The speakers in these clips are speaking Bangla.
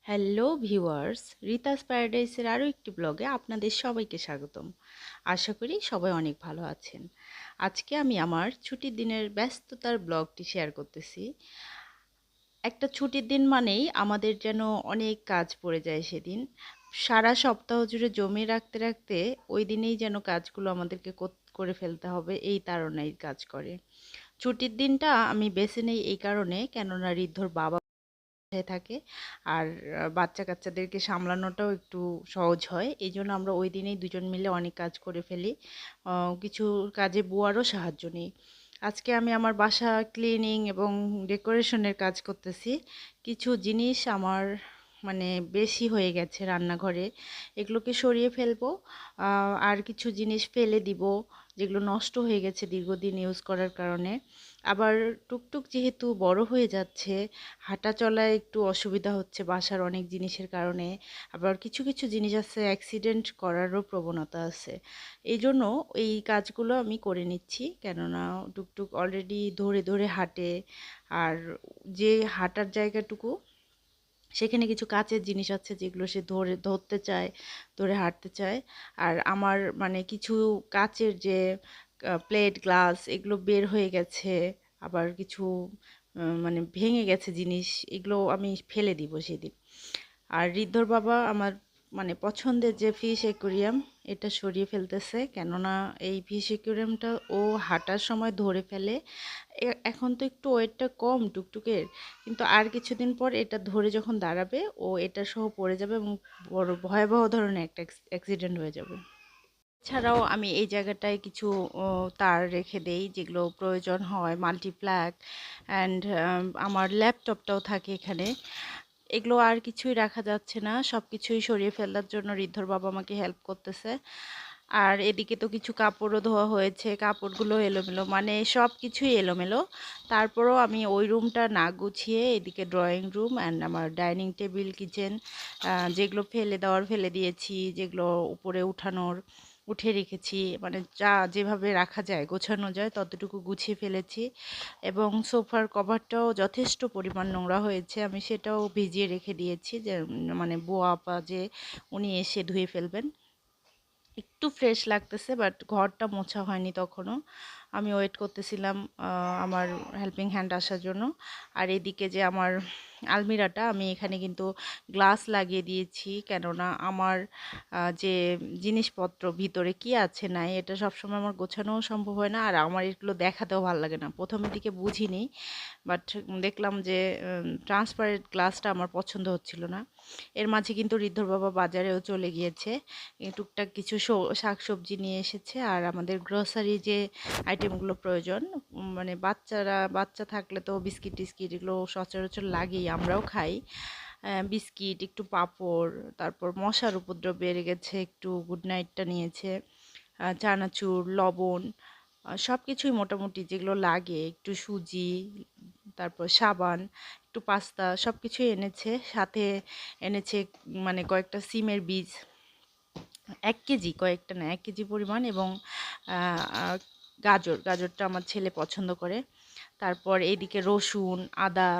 হ্যালো ভিউয়ার্স, রিতাস প্যারাডাইসের আরও একটি ব্লগে আপনাদের সবাইকে স্বাগতম। আশা করি সবাই অনেক ভালো আছেন। আজকে আমি আমার ছুটির দিনের ব্যস্ততার ব্লগটি শেয়ার করতেছি। একটা ছুটির দিন মানেই আমাদের যেন অনেক কাজ পড়ে যায় সেদিন। সারা সপ্তাহ জুড়ে জমিয়ে রাখতে রাখতে ওই দিনেই যেন কাজগুলো আমাদেরকে করে ফেলতে হবে এই তাড়নায় কাজ করে। ছুটির দিনটা আমি বেছে নেই এই কারণে, কেননা ঋদ্ধর বাবা থাকে আর বাচ্চা-কাচ্চাদেরকে সামলানোটাও একটু সহজ হয়। এইজন্য আমরা ওই দিনেই দুজন মিলে অনেক কাজ করে ফেলি। কিছু কাজে বুয়ারও সাহায্য নিই। আজকে আমি আমার বাসা ক্লিনিং এবং ডেকোরেশনের কাজ করতেছি। কিছু জিনিস আমার মানে বেশি হয়ে গেছে রান্নাঘরে। এগুলোকে সরিয়ে ফেলবো। আর কিছু জিনিস ফেলে দিব, যেগুলো নষ্ট হয়ে গেছে দীর্ঘদিন ইউজ করার কারণে। আবার টুকটুক যেহেতু বড় হয়ে যাচ্ছে, হাঁটা চলায় একটু অসুবিধা হচ্ছে বাসার অনেক জিনিসের কারণে। আবার কিছু কিছু জিনিস আছে অ্যাক্সিডেন্ট করারও প্রবণতা আছে। এই জন্য এই কাজগুলো আমি করে নিচ্ছি, কেননা টুকটুক অলরেডি ধরে ধরে হাঁটে। আর যে হাঁটার জায়গাটুকু, সেখানে কিছু কাচের জিনিস আছে যেগুলো সে ধরতে চায়, ধরে হাঁটতে চায়। আর আমার মানে কিছু কাচের যে প্লেট গ্লাস এগুলো বের হয়ে গেছে। আবার কিছু মানে ভেঙে গেছে জিনিস, এগুলো আমি ফেলে দিব সেদিন। আর ঋদ্ধর বাবা আমার মানে পছন্দের যে ফিশ অ্যাকুরিয়াম, এটা সরিয়ে ফেলতেছে, কেননা এই ফিশ অ্যাকুরিয়ামটা ও হাঁটার সময় ধরে ফেলে। এখন তো একটু ওয়েটটা কম টুকটুকের, কিন্তু আর কিছুদিন পর এটা ধরে যখন দাঁড়াবে ও এটা সহ পড়ে যাবে এবং বড় ভয়াবহ ধরনের একটা অ্যাক্সিডেন্ট হয়ে যাবে। এছাড়াও আমি এই জায়গাটায় কিছু তার রেখে দেই যেগুলো প্রয়োজন হয়, মাল্টিপ্লাগ অ্যান্ড আমার ল্যাপটপটাও থাকে এখানে। এগুলো আর কিছুই রাখা যাচ্ছে না, সব কিছুই সরিয়ে ফেলার জন্য ঋদ্ধর বাবা আমাকে হেল্প করতেছে। আর এদিকে তো কিছু কাপড়ও ধোয়া হয়েছে, কাপড়গুলো এলোমেলো, মানে সব কিছুই এলোমেলো। তারপরও আমি ওই রুমটা না গুছিয়ে এদিকে ড্রয়িং রুম অ্যান্ড আমার ডাইনিং টেবিল, কিচেন, যেগুলো ফেলে দেওয়ার ফেলে দিয়েছি, যেগুলো উপরে উঠানোর উঠে রেখেছি, মানে যা যেভাবে রাখা যায় গোছানো যায় ততটুকু গুছিয়ে ফেলেছি। এবং সোফার কভারটাও যথেষ্ট পরিমাণ নোংরা হয়েছে, আমি সেটাও ভিজিয়ে রেখে দিয়েছি, যে মানে বুয়া আপা যে উনি এসে ধুয়ে ফেলবেন। একটু ফ্রেশ লাগতেছে, বাট ঘরটা মোছা হয়নি তখনও। আমি ওয়েট করতেছিলাম আমার হেল্পিং হ্যান্ড আসার জন্য। আর এদিকে যে আমার আলমিরাটা, আমি এখানে কিন্তু গ্লাস লাগিয়ে দিয়েছি, কেননা আমার যে জিনিসপত্র ভিতরে কি আছে নাই এটা সবসময় আমার গোছানোও সম্ভব হয় না, আর আমার এগুলো দেখাতেও ভালো লাগে না। প্রথমের দিকে বুঝিনি, বাট দেখলাম যে ট্রান্সপারেন্ট গ্লাসটা আমার পছন্দ হচ্ছিল না। এর মাঝে কিন্তু ঋদ্ধর বাবা বাজারেও চলে গিয়েছে, টুকটাক কিছু শাকসবজি নিয়ে এসেছে। আর আমাদের গ্রোসারি যে আইটেমগুলো প্রয়োজন, মানে বাচ্চা থাকলে তো বিস্কিট টিস্কিট এগুলো সচরাচর লাগেই, আমরাও খাই। বিস্কিট, একটু পাঁপড়, তারপর মশার উপদ্রব বেড়ে গেছে, একটু গুড নাইটটা নিয়েছে, চানাচুর, লবণ, সব কিছুই মোটামুটি যেগুলো লাগে, একটু সুজি, তারপর সাবান, একটু পাস্তা, সব কিছুই এনেছে। সাথে এনেছে মানে কয়েকটা সিমের বীজ, ১ কেজি, কয়েকটা না ১ কেজি পরিমাণ, এবং গাজরটা আমার ছেলে পছন্দ করে। তারপর এইদিকে রসুন, আদা,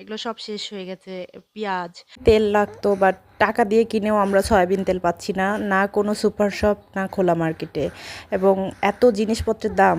এগুলো সব শেষ হয়ে গেছে। পেঁয়াজ, তেল লাগতো, বাট টাকা দিয়ে কিনেও আমরা সয়াবিন তেল পাচ্ছি না, না কোনো সুপার শপ, না খোলা মার্কেটে। এবং এত জিনিসপত্রের দাম,